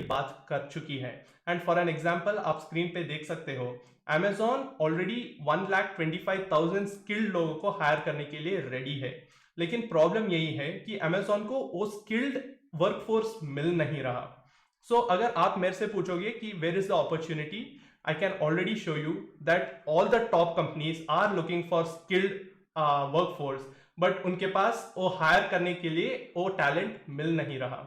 बात कर चुकी है। एंड फॉर एन एग्जांपल आप स्क्रीन पे देख सकते हो, Amazon ऑलरेडी 1,25,000 स्किल्ड लोगों को हायर करने के लिए रेडी है। लेकिन प्रॉब्लम यही है कि Amazon को वो स्किल्ड वर्कफोर्स मिल नहीं रहा। सो अगर आप मेरे से पूछोगे कि where is the opportunity, I can already show you that all the top companies are looking for skilled workforce, but उनके पास वो हायर करने के लिए वो टैलेंट मिल नहीं रहा।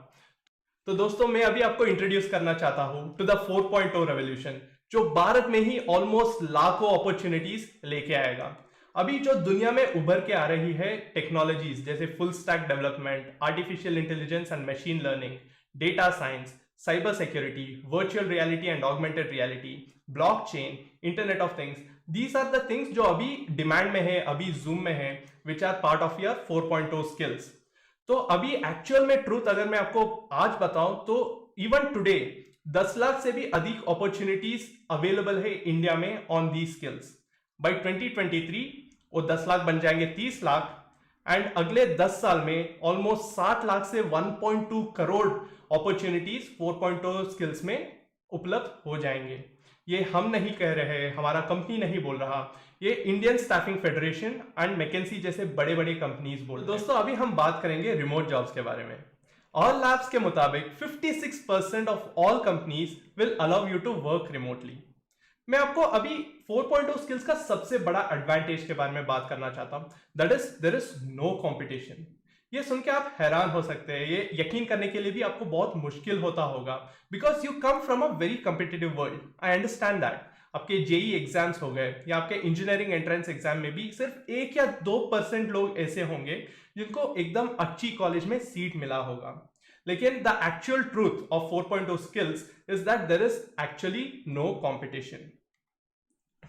तो दोस्तों मैं अभी आपको इंट्रोड्यूस करना चाहता हूं टू द 4.0 रेवोल्यूशन, जो भारत में ही ऑलमोस्ट लाखों अपॉर्चुनिटीज लेके आएगा। अभी जो दुनिया में उभर के आ रही है टेक्नोलॉजीज जैसे full stack development, artificial intelligence and machine learning, data science, cyber security, virtual reality and augmented reality, blockchain, internet of things, these are the things जो अभी डिमांड में है, अभी जूम में है, which are part of your 4.0 skills. तो अभी actual में ट्रूथ अगर मैं आपको आज बताऊं तो इवन टुडे 10 लाख से भी अधिक अपॉर्चुनिटीज अवेलेबल है इंडिया में ऑन दी स्किल्स। बाय 2023 वो 10 लाख बन जाएंगे 30 लाख, एंड अगले 10 साल में ऑलमोस्ट 60 लाख से 1.2 करोड़ अपॉर्चुनिटीज 4.0 स्किल्स में उपलब्ध हो जाएंगे। ये हम नहीं कह रहे हैं, हमारा कंपनी नहीं बोल रहा, ये Indian staffing federation and McKinsey जैसे बड़े बड़े कंपनीज बोल रहे हैं। दोस्तों अभी हम बात करेंगे रिमोट जॉब्स के बारे में। ऑल लैब्स के मुताबिक 56% of all companies will allow you to work remotely. मैं आपको अभी 4.0 स्किल्स का सबसे बड़ा एडवांटेज के बारे में बात करना चाहता हूं, that is there is no competition. ये सुन के आप हैरान हो सकते हैं, ये यकीन करने के लिए भी आपको बहुत मुश्किल होता होगा, because you come from a very competitive world. I understand that. आपके जेई एग्जाम्स हो गए या आपके इंजीनियरिंग एंट्रेंस एग्जाम में भी सिर्फ 1 या 2% लोग ऐसे होंगे जिनको एकदम अच्छी कॉलेज में सीट मिला होगा। लेकिन the actual truth of 4.0 skills is that there is actually no competition.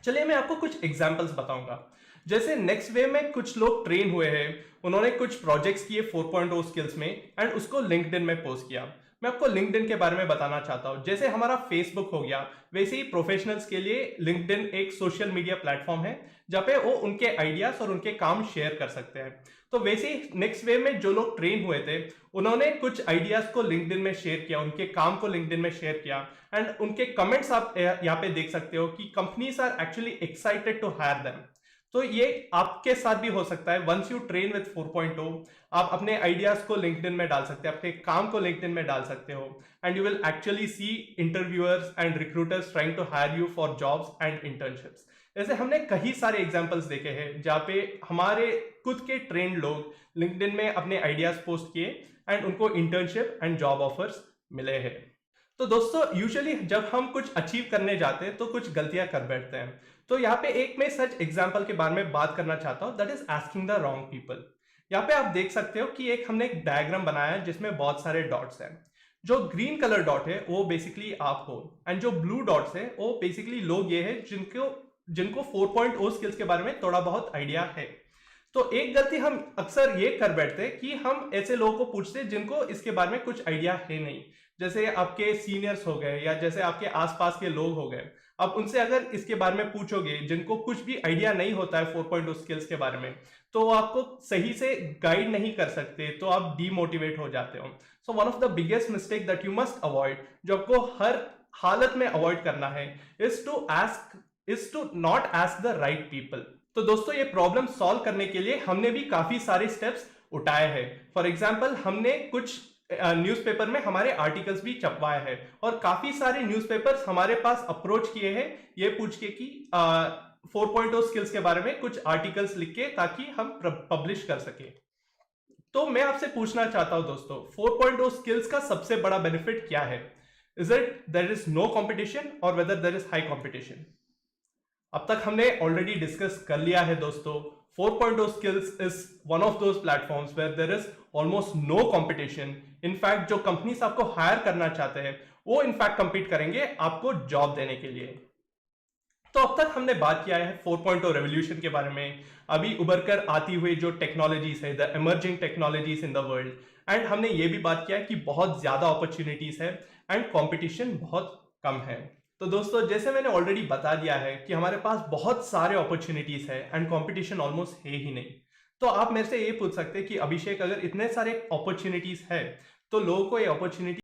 चलिए मैं आपको कुछ एग्जाम्पल्स बताऊंगा। जैसे नेक्स्ट वे में कुछ लोग ट्रेन हुए हैं, उन्होंने कुछ प्रोजेक्ट्स किए 4.0 स्किल्स में एंड उसको लिंक्डइन में पोस्ट किया। मैं आपको लिंक्डइन के बारे में बताना चाहता हूं। जैसे हमारा फेसबुक हो गया, वैसे ही प्रोफेशनल्स के लिए लिंक्डइन एक सोशल मीडिया प्लेटफॉर्म है जहां पे वो उनके आइडियाज और उनके काम शेयर कर सकते हैं। तो वैसे ही नेक्स्ट वे में जो लोग ट्रेन हुए थे उन्होंने कुछ आइडियाज को लिंक्डइन में शेयर किया, उनके काम को लिंक्डइन में शेयर किया, एंड उनके कमेंट्स आप यहाँ पे देख सकते हो कि companies are actually excited to hire them. तो ये आपके साथ भी हो सकता है। वंस यू ट्रेन विद 4.0 आप अपने आइडियाज को लिंक्डइन में डाल सकते हैं, अपने काम को लिंक्डइन में डाल सकते हो, and you will actually see interviewers and recruiters trying to hire you for jobs and internships. ऐसे हमने कई सारे एग्जांपल्स देखे हैं जहाँ पे हमारे खुद के ट्रेंड लोग लिंक्डइन में अपने आइडियाज पोस्ट किए एंड उनको इंटर्नशिप एंड जॉब ऑफर्स मिले हैं। तो दोस्तों यूजुअली जब हम कुछ अचीव करने जाते हैं तो कुछ गलतियां कर बैठते हैं। तो यहाँ पे एक मैं सच एग्जांपल के बारे में बात करना चाहता हूँ, that is asking the wrong people. यहाँ पे आप देख सकते हो कि हमने एक डायग्राम बनाया है जिसमें बहुत सारे डॉट्स हैं। जो ग्रीन कलर डॉट है वो बेसिकली आप हो, एंड जो ब्लू डॉट्स है वो बेसिकली लोग ये है जिनको 4.0 स्किल्स के बारे में थोड़ा बहुत आइडिया है। तो एक गलती हम अक्सर ये कर बैठते हैं कि हम ऐसे लोगों को पूछते हैं जिनको इसके बारे में कुछ आइडिया है नहीं, जैसे आपके सीनियर्स हो गए या जैसे आपके आसपास के लोग हो गए। आप उनसे अगर इसके बारे में पूछोगे जिनको कुछ भी आइडिया नहीं होता है 4.0 स्किल्स के बारे में, तो वो आपको सही से गाइड नहीं कर सकते, तो आप डीमोटिवेट हो जाते हो। So one of the biggest mistake that you must avoid, जो आपको हर हालत में अवॉइड करना है, is to not ask the right people. तो दोस्तों ये प्रॉब्लम सॉल्व करने के लिए हमने भी काफी सारे स्टेप्स उठाए हैं। फॉर एग्जाम्पल हमने कुछ न्यूज़पेपर में हमारे आर्टिकल्स भी छपवाए हैं, और काफी सारे न्यूज़पेपर्स हमारे पास अप्रोच किए हैं ये पूछ के कि 4.0 स्किल्स के बारे में कुछ आर्टिकल्स लिख के ताकि हम पब्लिश कर सके। तो मैं आपसे पूछना चाहता हूं दोस्तों, 4.0 स्किल्स का सबसे बड़ा बेनिफिट क्या है? Is it there is no competition और whether there is high competition? अब तक हमने ऑलरेडी डिस्कस कर लिया है दोस्तों, 4.0 skills is one of those platforms where there is almost no competition. In fact जो कंपनीज आपको हायर करना चाहते हैं वो इनफैक्ट compete करेंगे आपको जॉब देने के लिए। तो अब तक हमने बात किया है 4.0 रेवोल्यूशन के बारे में, अभी उभर कर आती हुई जो टेक्नोलॉजीज है, the emerging technologies in the world, and हमने ये भी बात किया है कि बहुत ज्यादा अपॉर्चुनिटीज है एंड कंपटीशन बहुत कम है। तो दोस्तों जैसे मैंने ऑलरेडी बता दिया है कि हमारे पास बहुत सारे अपॉर्चुनिटीज है एंड कंपटीशन ऑलमोस्ट है ही नहीं। तो आप मेरे से ये पूछ सकते हैं कि अभिषेक अगर इतने सारे अपॉर्चुनिटीज है तो लोगों को ये अपॉर्चुनिटी